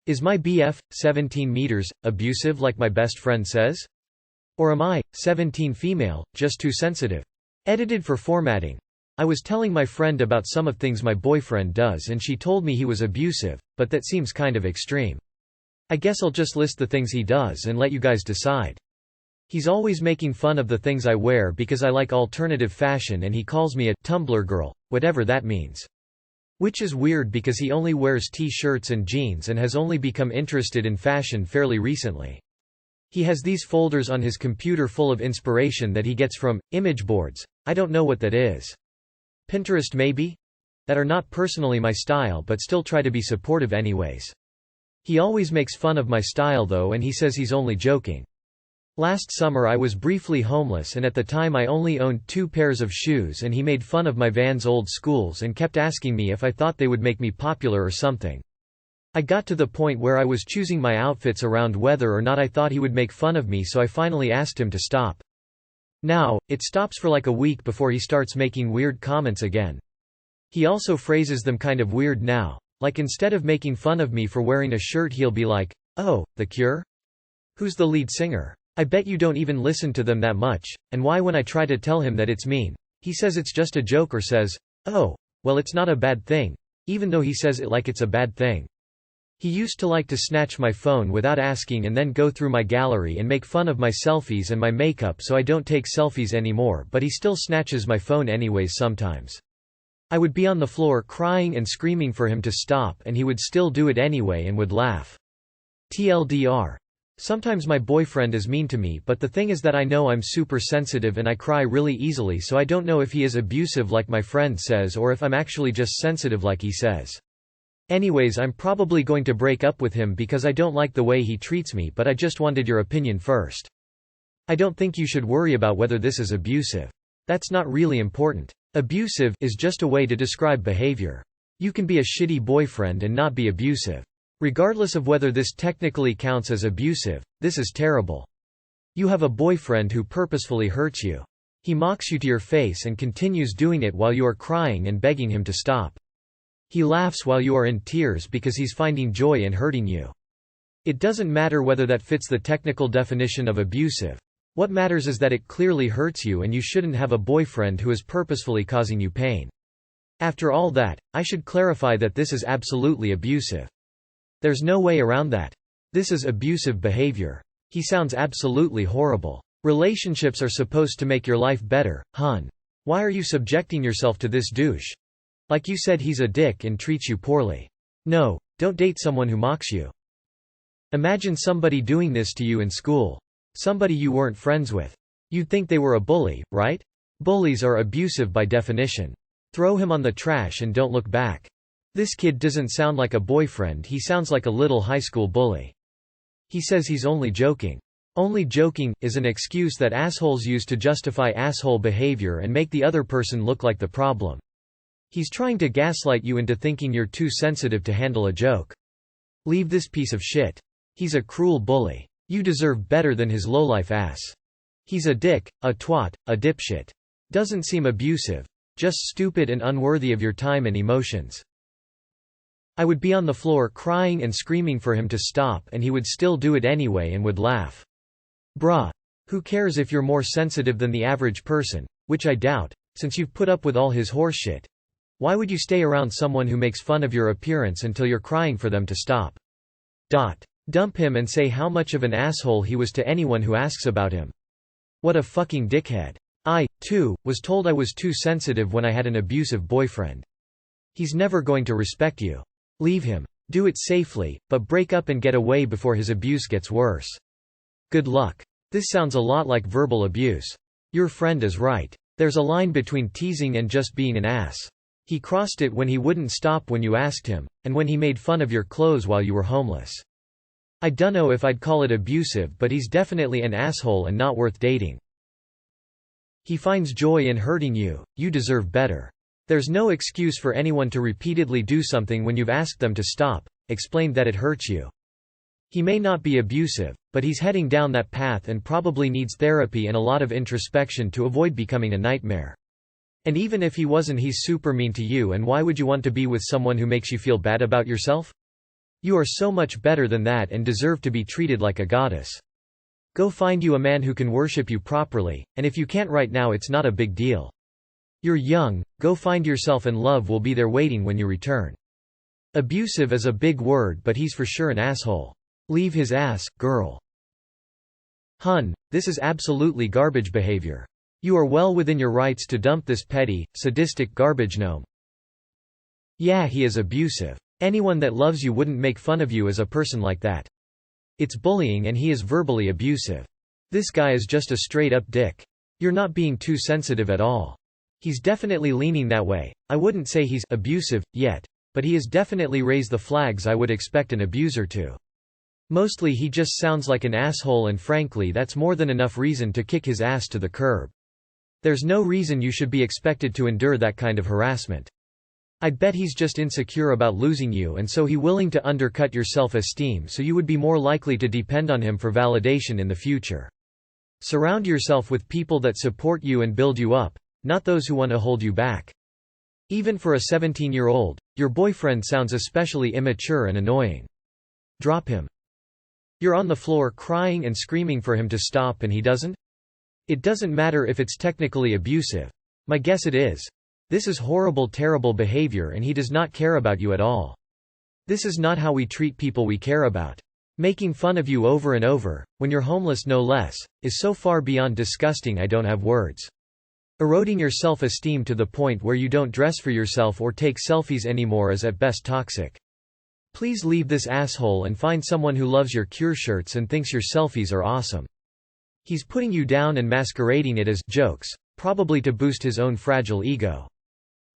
Is my BF, 17 meters, abusive like my best friend says? Or am I, 17 female, just too sensitive? Edited for formatting. I was telling my friend about some of things my boyfriend does and she told me he was abusive, but that seems kind of extreme. I guess I'll just list the things he does and let you guys decide. He's always making fun of the things I wear because I like alternative fashion and he calls me a Tumblr girl, whatever that means. Which is weird because he only wears t-shirts and jeans and has only become interested in fashion fairly recently. He has these folders on his computer full of inspiration that he gets from image boards. I don't know what that is. Pinterest maybe? That are not personally my style but still try to be supportive anyways. He always makes fun of my style though and he says he's only joking. Last summer I was briefly homeless and at the time I only owned 2 pairs of shoes and he made fun of my Vans old schools and kept asking me if I thought they would make me popular or something. I got to the point where I was choosing my outfits around whether or not I thought he would make fun of me, so I finally asked him to stop. Now, it stops for like a week before he starts making weird comments again. He also phrases them kind of weird now, like instead of making fun of me for wearing a shirt he'll be like, "Oh, The Cure? Who's the lead singer? I bet you don't even listen to them that much," and why when I try to tell him that it's mean, he says it's just a joke or says, "Oh, well it's not a bad thing," even though he says it like it's a bad thing. He used to like to snatch my phone without asking and then go through my gallery and make fun of my selfies and my makeup, so I don't take selfies anymore, but he still snatches my phone anyways sometimes. I would be on the floor crying and screaming for him to stop and he would still do it anyway and would laugh. TLDR. Sometimes my boyfriend is mean to me, but the thing is that I know I'm super sensitive and I cry really easily, so I don't know if he is abusive like my friend says or if I'm actually just sensitive like he says. Anyways, I'm probably going to break up with him because I don't like the way he treats me, but I just wanted your opinion first. I don't think you should worry about whether this is abusive. That's not really important. Abusive is just a way to describe behavior. You can be a shitty boyfriend and not be abusive. Regardless of whether this technically counts as abusive, this is terrible. You have a boyfriend who purposefully hurts you. He mocks you to your face and continues doing it while you are crying and begging him to stop. He laughs while you are in tears because he's finding joy in hurting you. It doesn't matter whether that fits the technical definition of abusive. What matters is that it clearly hurts you and you shouldn't have a boyfriend who is purposefully causing you pain. After all that, I should clarify that this is absolutely abusive. There's no way around that. This is abusive behavior. He sounds absolutely horrible. Relationships are supposed to make your life better, hun. Why are you subjecting yourself to this douche? Like you said, he's a dick and treats you poorly. No, don't date someone who mocks you. Imagine somebody doing this to you in school. Somebody you weren't friends with. You'd think they were a bully, right? Bullies are abusive by definition. Throw him on the trash and don't look back. This kid doesn't sound like a boyfriend, he sounds like a little high school bully. He says he's only joking. Only joking is an excuse that assholes use to justify asshole behavior and make the other person look like the problem. He's trying to gaslight you into thinking you're too sensitive to handle a joke. Leave this piece of shit. He's a cruel bully. You deserve better than his lowlife ass. He's a dick, a twat, a dipshit. Doesn't seem abusive. Just stupid and unworthy of your time and emotions. I would be on the floor crying and screaming for him to stop and he would still do it anyway and would laugh. Bruh. Who cares if you're more sensitive than the average person, which I doubt, since you've put up with all his horseshit. Why would you stay around someone who makes fun of your appearance until you're crying for them to stop? Dump him and say how much of an asshole he was to anyone who asks about him. What a fucking dickhead. I, too, was told I was too sensitive when I had an abusive boyfriend. He's never going to respect you. Leave him. Do it safely, but break up and get away before his abuse gets worse. Good luck. This sounds a lot like verbal abuse. Your friend is right. There's a line between teasing and just being an ass. He crossed it when he wouldn't stop when you asked him, and when he made fun of your clothes while you were homeless. I dunno if I'd call it abusive, but he's definitely an asshole and not worth dating. He finds joy in hurting you, you deserve better. There's no excuse for anyone to repeatedly do something when you've asked them to stop, explained that it hurts you. He may not be abusive, but he's heading down that path and probably needs therapy and a lot of introspection to avoid becoming a nightmare. And even if he wasn't, he's super mean to you, and why would you want to be with someone who makes you feel bad about yourself? You are so much better than that and deserve to be treated like a goddess. Go find you a man who can worship you properly, and if you can't right now it's not a big deal. You're young, go find yourself and love will be there waiting when you return. Abusive is a big word but he's for sure an asshole. Leave his ass, girl. Hun, this is absolutely garbage behavior. You are well within your rights to dump this petty, sadistic garbage gnome. Yeah, he is abusive. Anyone that loves you wouldn't make fun of you as a person like that. It's bullying and he is verbally abusive. This guy is just a straight-up dick. You're not being too sensitive at all. He's definitely leaning that way. I wouldn't say he's abusive yet, but he has definitely raised the flags I would expect an abuser to. Mostly he just sounds like an asshole and frankly that's more than enough reason to kick his ass to the curb. There's no reason you should be expected to endure that kind of harassment. I'd bet he's just insecure about losing you and so he's willing to undercut your self-esteem so you would be more likely to depend on him for validation in the future. Surround yourself with people that support you and build you up, not those who want to hold you back. Even for a 17-year-old, your boyfriend sounds especially immature and annoying. Drop him. You're on the floor crying and screaming for him to stop and he doesn't? It doesn't matter if it's technically abusive. My guess it is. This is horrible, terrible behavior and he does not care about you at all. This is not how we treat people we care about. Making fun of you over and over, when you're homeless no less, is so far beyond disgusting I don't have words. Eroding your self-esteem to the point where you don't dress for yourself or take selfies anymore is at best toxic. Please leave this asshole and find someone who loves your cure shirts and thinks your selfies are awesome. He's putting you down and masquerading it as jokes, probably to boost his own fragile ego.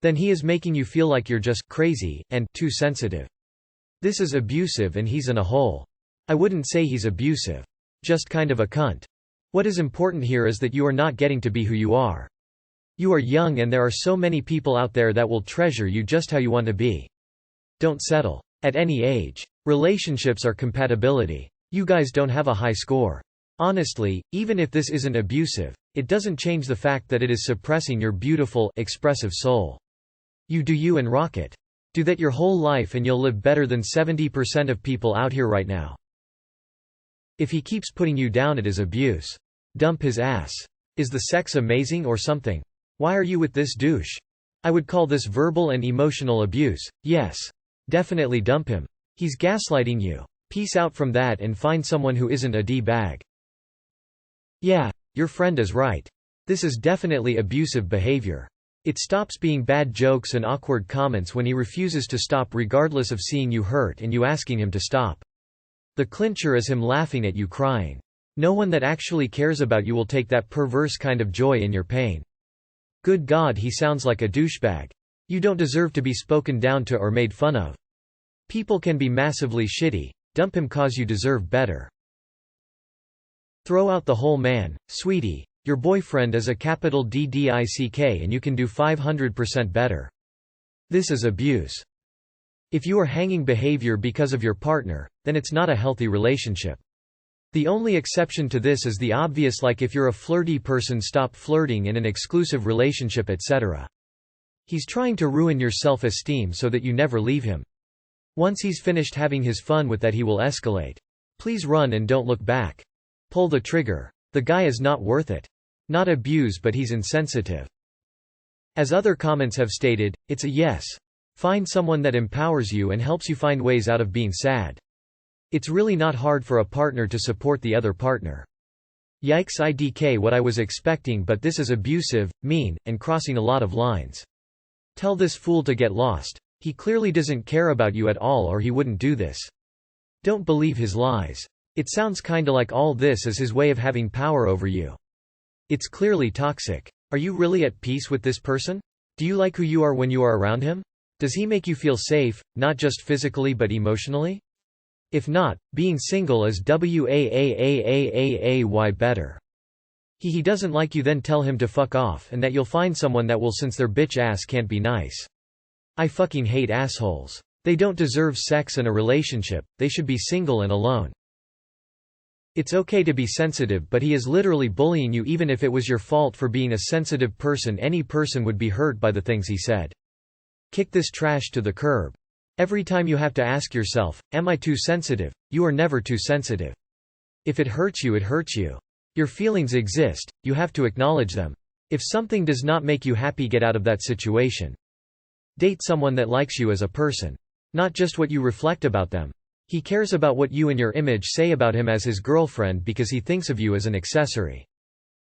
Then he is making you feel like you're just crazy and too sensitive. This is abusive and he's in a hole. I wouldn't say he's abusive. Just kind of a cunt. What is important here is that you are not getting to be who you are. You are young and there are so many people out there that will treasure you just how you want to be. Don't settle. At any age. Relationships are compatibility. You guys don't have a high score. Honestly, even if this isn't abusive, it doesn't change the fact that it is suppressing your beautiful, expressive soul. You do you and rock it. Do that your whole life and you'll live better than 70% of people out here right now. If he keeps putting you down it is abuse. Dump his ass. Is the sex amazing or something? Why are you with this douche? I would call this verbal and emotional abuse, yes. Definitely dump him. He's gaslighting you. Peace out from that and find someone who isn't a D-bag. Yeah, your friend is right. This is definitely abusive behavior. It stops being bad jokes and awkward comments when he refuses to stop regardless of seeing you hurt and you asking him to stop. The clincher is him laughing at you crying. No one that actually cares about you will take that perverse kind of joy in your pain. Good God, he sounds like a douchebag. You don't deserve to be spoken down to or made fun of. People can be massively shitty. Dump him cause you deserve better. Throw out the whole man, sweetie. Your boyfriend is a capital DDICK and you can do 500% better. This is abuse. If you are hanging behavior because of your partner, then it's not a healthy relationship. The only exception to this is the obvious, like if you're a flirty person, stop flirting in an exclusive relationship, etc. He's trying to ruin your self-esteem so that you never leave him. Once he's finished having his fun with that he will escalate. Please run and don't look back. Pull the trigger. The guy is not worth it. Not abuse but he's insensitive. As other comments have stated, it's a yes. Find someone that empowers you and helps you find ways out of being sad. It's really not hard for a partner to support the other partner. Yikes, IDK, what I was expecting, but this is abusive, mean, and crossing a lot of lines. Tell this fool to get lost. He clearly doesn't care about you at all or he wouldn't do this. Don't believe his lies. It sounds kinda like all this is his way of having power over you. It's clearly toxic. Are you really at peace with this person? Do you like who you are when you are around him? Does he make you feel safe, not just physically but emotionally? If not, being single is way better. He doesn't like you, then tell him to fuck off and that you'll find someone that will, since their bitch ass can't be nice. I fucking hate assholes. They don't deserve sex and a relationship, they should be single and alone. It's okay to be sensitive, but he is literally bullying you. Even if it was your fault for being a sensitive person, any person would be hurt by the things he said. Kick this trash to the curb. Every time you have to ask yourself, am I too sensitive? You are never too sensitive. If it hurts you, it hurts you. Your feelings exist, you have to acknowledge them. If something does not make you happy, get out of that situation. Date someone that likes you as a person. Not just what you reflect about them. He cares about what you and your image say about him as his girlfriend because he thinks of you as an accessory.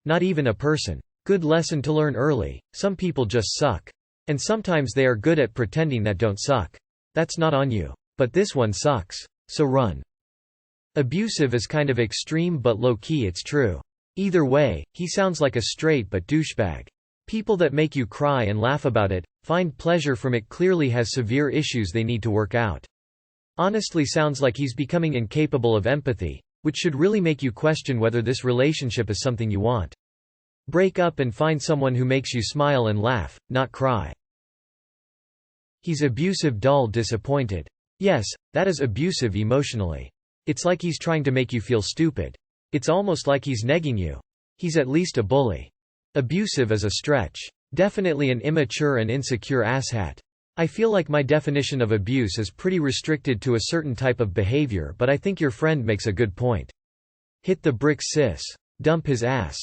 Not even a person. Good lesson to learn early: some people just suck. And sometimes they are good at pretending that don't suck. That's not on you. But this one sucks. So run. Abusive is kind of extreme but low-key, it's true. Either way, he sounds like a straight but douchebag. People that make you cry and laugh about it, find pleasure from it, clearly has severe issues they need to work out. Honestly sounds like he's becoming incapable of empathy, which should really make you question whether this relationship is something you want. Break up and find someone who makes you smile and laugh, not cry. He's abusive, dull, disappointed. Yes, that is abusive emotionally. It's like he's trying to make you feel stupid. It's almost like he's negging you. He's at least a bully. Abusive is a stretch. Definitely an immature and insecure asshat. I feel like my definition of abuse is pretty restricted to a certain type of behavior, but I think your friend makes a good point. Hit the bricks, sis. Dump his ass.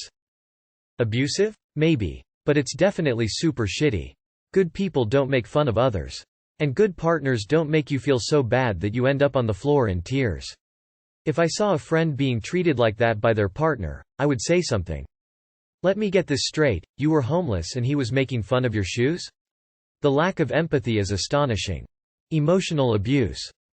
Abusive? Maybe. But it's definitely super shitty. Good people don't make fun of others. And good partners don't make you feel so bad that you end up on the floor in tears. If I saw a friend being treated like that by their partner, I would say something. Let me get this straight, you were homeless and he was making fun of your shoes? The lack of empathy is astonishing. Emotional abuse.